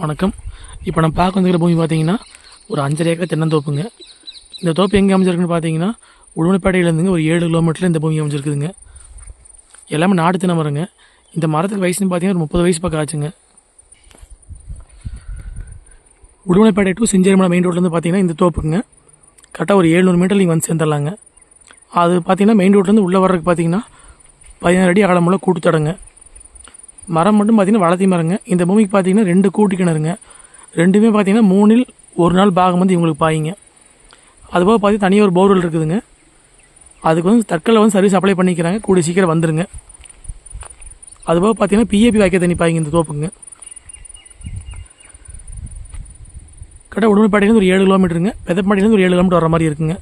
வணக்கம். இப்போ நம்ம பார்க்க வந்துக்கிற பூமி பார்த்தீங்கன்னா ஒரு 5.5 ஏக்கர் தென்னந்தோப்புங்க. இந்த தோப்பு எங்கே அமைஞ்சிருக்குன்னு பார்த்தீங்கன்னா உடுமலைப்பேட்டையிலேருந்துங்க ஒரு 7 கிலோமீட்டரில் இந்த பூமி அமைஞ்சிருக்குதுங்க. எல்லாமே நாடு தென்னை மரங்க. இந்த மரத்துக்கு வயசுன்னு பார்த்தீங்கன்னா ஒரு 30 வயசு பக்கம் ஆச்சுங்க. உடுமலைப்பேட்டை டு செஞ்சேரிமலை மெயின் ரோட்லேருந்து பார்த்தீங்கன்னா இந்த தோப்புக்குங்க கரெக்டாக ஒரு 700 மீட்டர் நீங்கள் வந்து சேர்ந்துடலாங்க. அது பார்த்தீங்கன்னா மெயின் ரோட்லேருந்து உள்ளே வர்றதுக்கு பார்த்தீங்கன்னா 16 அடி அகலமுள்ள கூட்டுத்தடங்க. மரம் மட்டும் பார்த்தீங்கன்னா வளர்த்தி மரங்க. இந்த பூமிக்கு பார்த்தீங்கன்னா 2 கூட்டு கிணறுங்க. ரெண்டுமே பார்த்தீங்கன்னா 3ல் 1 நாள் பாகம் வந்து இவங்களுக்கு பாயிங்க. அதுபோக பார்த்தீங்கன்னா தனியாக ஒரு போர்வெல் இருக்குதுங்க. அதுக்கு வந்து தற்கொலை வந்து சர்வீஸ் அப்ளை பண்ணிக்கிறாங்க. கூடிய சீக்கிரம் வந்துருங்க. அதுபோக பார்த்தீங்கன்னா பிஏபி வாய்க்க தண்ணி பாய்ங்க இந்த தோப்புங்க. கரெக்டாக உடுமலைப்பேட்டையிலேருந்து ஒரு 7 கிலோமீட்டருங்க. பெதப்பாடியிலேருந்து ஒரு 7 கிலோமீட்டர் வர மாதிரி இருக்குங்க.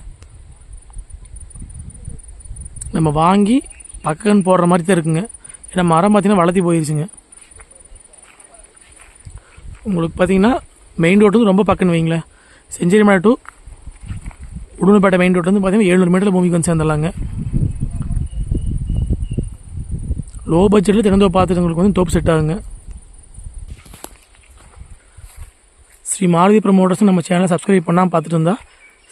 நம்ம வாங்கி பக்கம் போடுற மாதிரி தான் இருக்குங்க. ஏன்னா மரம் பார்த்தீங்கன்னா வளர்த்தி போயிடுச்சுங்க. உங்களுக்கு பார்த்தீங்கன்னா மெயின் ரோடு வந்து ரொம்ப பக்கம்னு வைங்களேன். Chencherimalai to Udumalaipettai main road வந்து பார்த்தீங்கன்னா 700 மீட்டரில் பூமிக்கு வந்து சேர்ந்துடலாங்க. லோ பட்ஜெட்டில் தினந்தோப்பு பார்த்துட்டு உங்களுக்கு வந்து தோப்பு செட் ஆகுங்க. ஸ்ரீ மாருதி ப்ரமோட்டர்ஸ் நம்ம சேனலை சப்ஸ்கிரைப் பண்ணாமல் பார்த்துட்டு இருந்தால்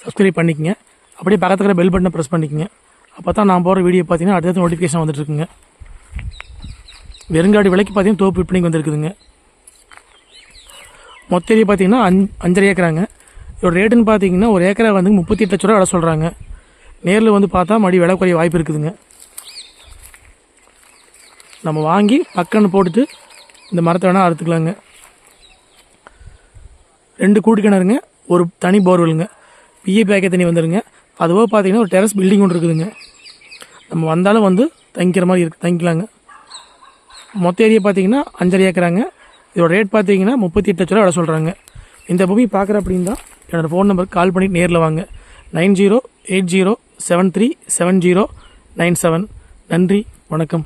சப்ஸ்கிரைப் பண்ணிக்கங்க. அப்படியே பக்கத்தில் இருக்கிற பெல் பட்டனை ப்ரெஸ் பண்ணிக்கங்க. அப்போ தான் நான் போகிற வீடியோ பார்த்தீங்கன்னா அடுத்த நோட்டிஃபிகேஷன் வந்துட்டுருக்குங்க. வெறுங்காடு விலைக்கு பார்த்தீங்கன்னா தோப்பு விற்பனைக்கு வந்துருக்குதுங்க. மொத்த ஏரியா பார்த்தீங்கன்னா 5.5 ஏக்கராங்க. இதோட ரேட்டுன்னு பார்த்தீங்கன்னா ஒரு ஏக்கரை வந்து 38 லட்ச ரூபா விலை சொல்கிறாங்க. நேரில் வந்து பார்த்தா மறுபடியும் விலை குறைய வாய்ப்பு இருக்குதுங்க. நம்ம வாங்கி பக்கன்னு போட்டுட்டு இந்த மரத்தை வேணால் அறுத்துக்கலாங்க. 2 கூட்டு கிணறுங்க, ஒரு தனி போர்வெலுங்க, பிஏபி வாய்க்க தண்ணி வந்துடுங்க. அதுபோக பார்த்தீங்கன்னா ஒரு டெரஸ் பில்டிங் ஒன்று இருக்குதுங்க. நம்ம வந்தாலும் வந்து தங்கிக்கிற மாதிரி தங்கிக்கலாங்க. மொத்த ஏரியா பார்த்தீங்கன்னா 5.5 ஏக்கராங்க. இதோட ரேட் பார்த்தீங்கன்னா 38 லட்ச ரூபா விலை சொல்கிறாங்க. இந்த பூமி பார்க்குற அப்படின்னு தான் என்னோடய ஃபோன் நம்பருக்கு கால் பண்ணிட்டு நேரில் வாங்க. 9080737097. நன்றி, வணக்கம்.